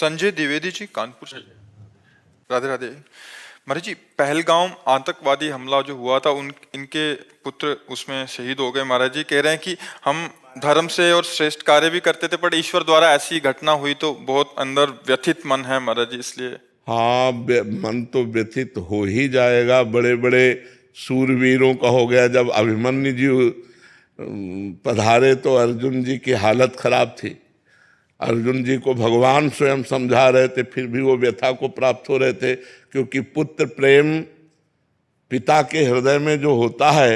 संजय द्विवेदी जी, कानपुर से। राधे राधे। महाराज जी, पहलगाम आतंकवादी हमला जो हुआ था, इनके पुत्र उसमें शहीद हो गए। महाराज जी कह रहे हैं कि हम धर्म से और श्रेष्ठ कार्य भी करते थे, पर ईश्वर द्वारा ऐसी घटना हुई तो बहुत अंदर व्यथित मन है महाराज जी, इसलिए। हाँ, मन तो व्यथित हो ही जाएगा। बड़े बड़े सूरवीरों का हो गया। जब अभिमन्यु जी पधारे तो अर्जुन जी की हालत खराब थी। अर्जुन जी को भगवान स्वयं समझा रहे थे, फिर भी वो व्यथा को प्राप्त हो रहे थे, क्योंकि पुत्र प्रेम पिता के हृदय में जो होता है,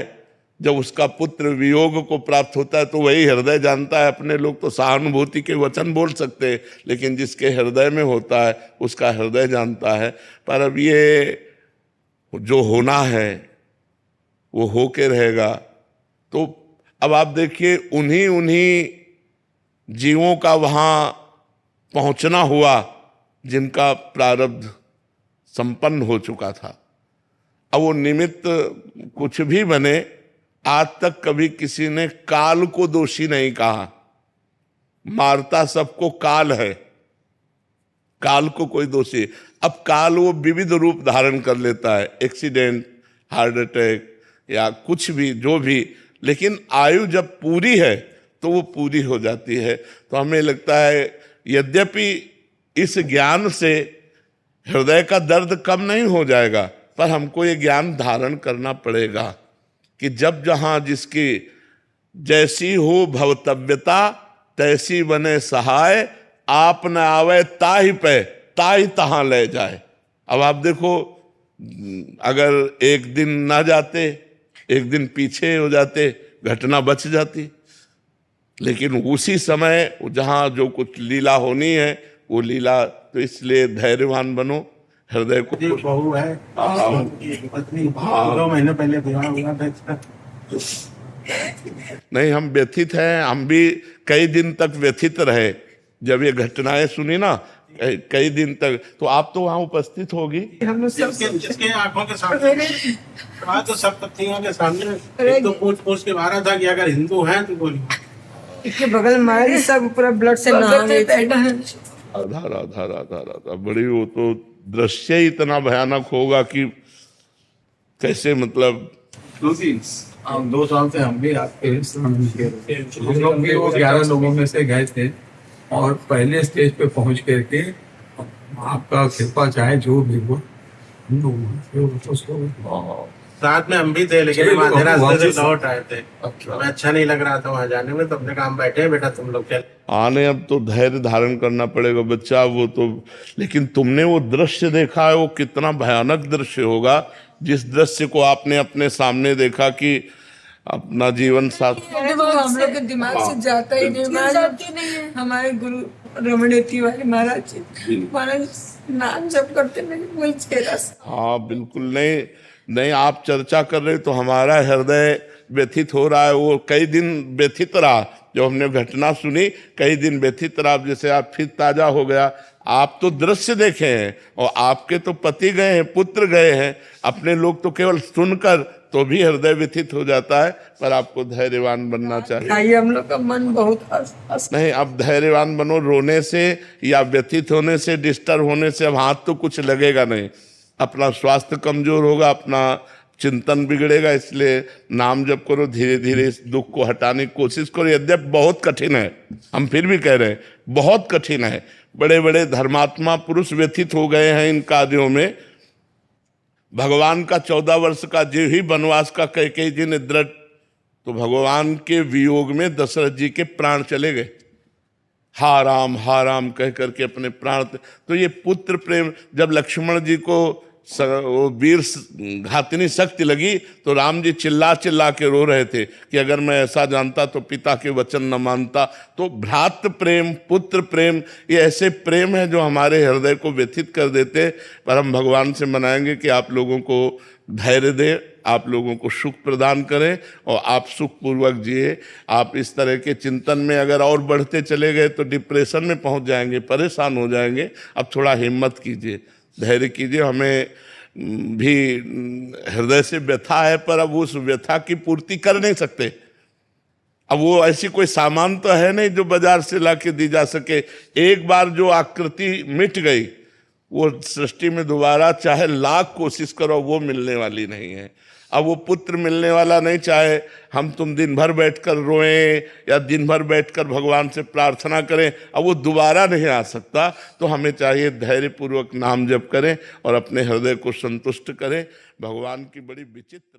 जब उसका पुत्र वियोग को प्राप्त होता है तो वही हृदय जानता है। अपने लोग तो सहानुभूति के वचन बोल सकते हैं, लेकिन जिसके हृदय में होता है उसका हृदय जानता है। पर अब ये जो होना है वो होके रहेगा। तो अब आप देखिए, उन्हीं जीवों का वहाँ पहुँचना हुआ जिनका प्रारब्ध संपन्न हो चुका था। अब वो निमित्त कुछ भी बने, आज तक कभी किसी ने काल को दोषी नहीं कहा। मारता सबको काल है, काल को कोई दोषी। अब काल वो विविध रूप धारण कर लेता है, एक्सीडेंट, हार्ट अटैक या कुछ भी, जो भी, लेकिन आयु जब पूरी है तो वो पूरी हो जाती है। तो हमें लगता है, यद्यपि इस ज्ञान से हृदय का दर्द कम नहीं हो जाएगा, पर हमको ये ज्ञान धारण करना पड़ेगा कि जब जहां जिसकी जैसी हो भवतव्यता, तैसी बने सहाय, आप न आवे ताहि पे, ताहि तहां ले जाए। अब आप देखो, अगर एक दिन ना जाते, एक दिन पीछे हो जाते, घटना बच जाती। लेकिन उसी समय जहां जो कुछ लीला होनी है वो लीला, तो इसलिए धैर्यवान बनो, हृदय को। बहू है, पत्नी 2 महीने पहले विवाह हुआ था। नहीं, हम व्यथित हैं। हम भी कई दिन तक व्यथित रहे जब ये घटनाएं सुनी ना, कई दिन तक। तो आप तो वहां उपस्थित होगी। हम जिसके आंखों के सामने, आज तो सब पत्नियों के सामने तो पूछ के मारा था कि अगर हिंदू हैं तो बोलिए। इसके बगल में सब पूरा ब्लड से नहा गए थे। राधा राधा राधा राधा। बड़ी, वो तो दृश्य ही इतना भयानक होगा कि कैसे, मतलब 2 साल से हम भी आपके हम लोग भी वो 11 लोगों में से गए थे और पहले स्टेज पे पहुंच करके आपका कृपा चाहे जो भी हो, हम लोग उसको साथ में हम भी थे, लेकिन हम आधे रास्ते से लौट आए थे। हमें अच्छा नहीं लग रहा था वहां जाने में, तो अपने काम बैठे, बेटा तुम लोग चल आने। अब तो धैर्य धारण करना पड़ेगा बच्चा, वो तो। लेकिन तुमने वो दृश्य देखा है, वो कितना भयानक दृश्य होगा, जिस दृश्य को आपने अपने सामने देखा कि अपना जीवन साथ। हम लोग के दिमाग से जाता ही नहीं। हमारे गुरु रमण तिवारी महाराज नाम जप करते मेरे चेहरा। हाँ बिल्कुल। नहीं, आप चर्चा कर रहे तो हमारा हृदय व्यथित हो रहा है। वो कई दिन व्यथित रहा, जब हमने घटना सुनी, कई दिन व्यथित रहा। जैसे आप फिर ताजा हो गया। आप तो दृश्य देखे हैं, और आपके तो पति गए हैं, पुत्र गए हैं, अपने लोग तो केवल सुनकर तो भी हृदय व्यथित हो जाता है। पर आपको धैर्यवान बनना चाहिए। हम लोग का मन बहुत नहीं, अब धैर्यवान बनो। रोने से या व्यथित होने से, डिस्टर्ब होने से अब हाथ तो कुछ लगेगा नहीं। अपना स्वास्थ्य कमजोर होगा, अपना चिंतन बिगड़ेगा। इसलिए नाम जप करो, धीरे धीरे इस दुख को हटाने की कोशिश करो। यद्यपि बहुत कठिन है, हम फिर भी कह रहे हैं बहुत कठिन है। बड़े बड़े धर्मात्मा पुरुष व्यथित हो गए हैं इन कार्यों में। भगवान का 14 वर्ष का जो ही वनवास का कैकेयी जी ने दृढ़, तो भगवान के वियोग में दशरथ जी के प्राण चले गए। हा राम कह करके अपने प्राण। तो ये पुत्र प्रेम, जब लक्ष्मण जी को वो वीर घातिनी शक्ति लगी तो राम जी चिल्ला चिल्ला के रो रहे थे कि अगर मैं ऐसा जानता तो पिता के वचन न मानता। तो भ्रातृ प्रेम, पुत्र प्रेम, ये ऐसे प्रेम है जो हमारे हृदय को व्यथित कर देते। पर हम भगवान से मनाएंगे कि आप लोगों को धैर्य दे, आप लोगों को सुख प्रदान करें और आप सुखपूर्वक जिए। आप इस तरह के चिंतन में अगर और बढ़ते चले गए तो डिप्रेशन में पहुंच जाएंगे, परेशान हो जाएंगे। अब थोड़ा हिम्मत कीजिए, धैर्य कीजिए। हमें भी हृदय से व्यथा है, पर अब उस व्यथा की पूर्ति कर नहीं सकते। अब वो ऐसी कोई सामान तो है नहीं जो बाजार से लाके दी जा सके। एक बार जो आकृति मिट गई वो सृष्टि में दोबारा चाहे लाख कोशिश करो वो मिलने वाली नहीं है। अब वो पुत्र मिलने वाला नहीं, चाहे हम तुम दिन भर बैठकर रोएं या दिन भर बैठकर भगवान से प्रार्थना करें, अब वो दोबारा नहीं आ सकता। तो हमें चाहिए धैर्यपूर्वक नाम जप करें और अपने हृदय को संतुष्ट करें। भगवान की बड़ी विचित्र